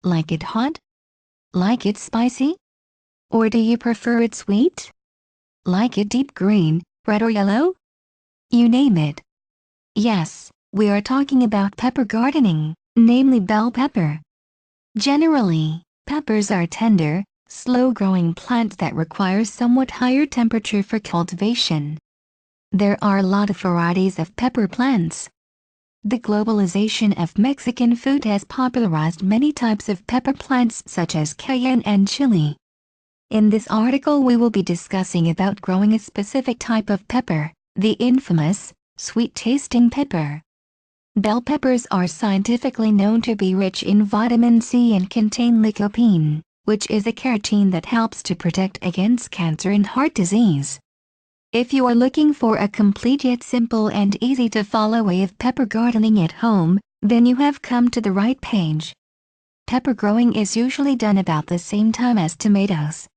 Like it hot? Like it spicy? Or do you prefer it sweet? Like it deep green, red or yellow? You name it. Yes, we are talking about pepper gardening, namely bell pepper. Generally, peppers are tender, slow-growing plants that require somewhat higher temperature for cultivation. There are a lot of varieties of pepper plants. The globalization of Mexican food has popularized many types of pepper plants such as cayenne and chili. In this article we will be discussing about growing a specific type of pepper, the infamous, sweet-tasting pepper. Bell peppers are scientifically known to be rich in vitamin C and contain lycopene, which is a carotene that helps to protect against cancer and heart disease. If you are looking for a complete yet simple and easy-to-follow way of pepper gardening at home, then you have come to the right page. Pepper growing is usually done about the same time as tomatoes.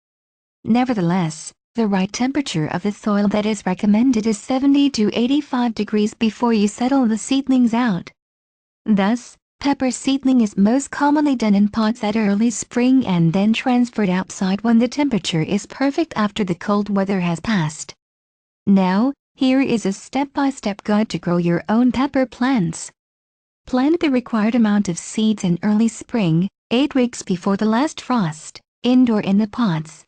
Nevertheless, the right temperature of the soil that is recommended is 70 to 85 degrees before you settle the seedlings out. Thus, pepper seedling is most commonly done in pots at early spring and then transferred outside when the temperature is perfect after the cold weather has passed. Now, here is a step-by-step guide to grow your own pepper plants. Plant the required amount of seeds in early spring, 8 weeks before the last frost, indoor in the pots.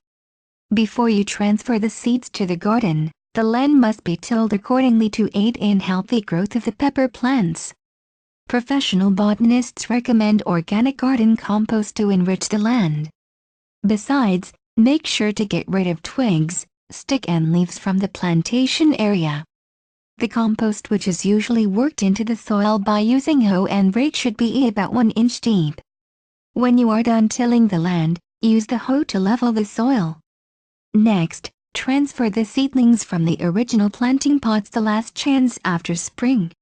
Before you transfer the seeds to the garden, the land must be tilled accordingly to aid in healthy growth of the pepper plants. Professional botanists recommend organic garden compost to enrich the land. Besides, make sure to get rid of twigs, stick and leaves from the plantation area. The compost, which is usually worked into the soil by using hoe and rake, should be about 1 inch deep. When you are done tilling the land, use the hoe to level the soil. Next, transfer the seedlings from the original planting pots the last chance after spring.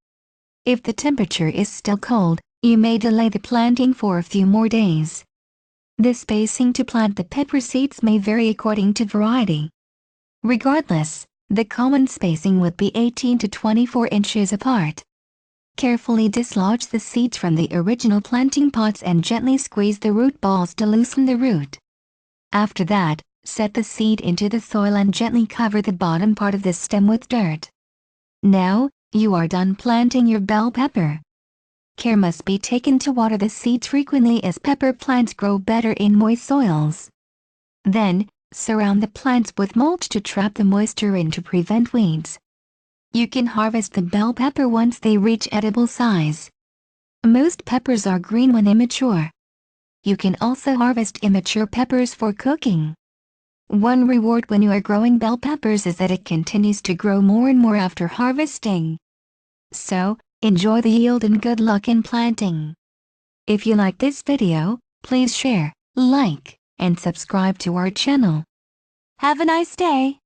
If the temperature is still cold, you may delay the planting for a few more days. The spacing to plant the pepper seeds may vary according to variety. Regardless, the common spacing would be 18 to 24 inches apart. Carefully dislodge the seeds from the original planting pots and gently squeeze the root balls to loosen the root. After that, set the seed into the soil and gently cover the bottom part of the stem with dirt. Now, you are done planting your bell pepper. Care must be taken to water the seeds frequently as pepper plants grow better in moist soils. Then, surround the plants with mulch to trap the moisture and to prevent weeds. You can harvest the bell pepper once they reach edible size. Most peppers are green when immature. You can also harvest immature peppers for cooking. One reward when you are growing bell peppers is that it continues to grow more and more after harvesting. So, enjoy the yield and good luck in planting. If you like this video, please share, like, and subscribe to our channel. Have a nice day.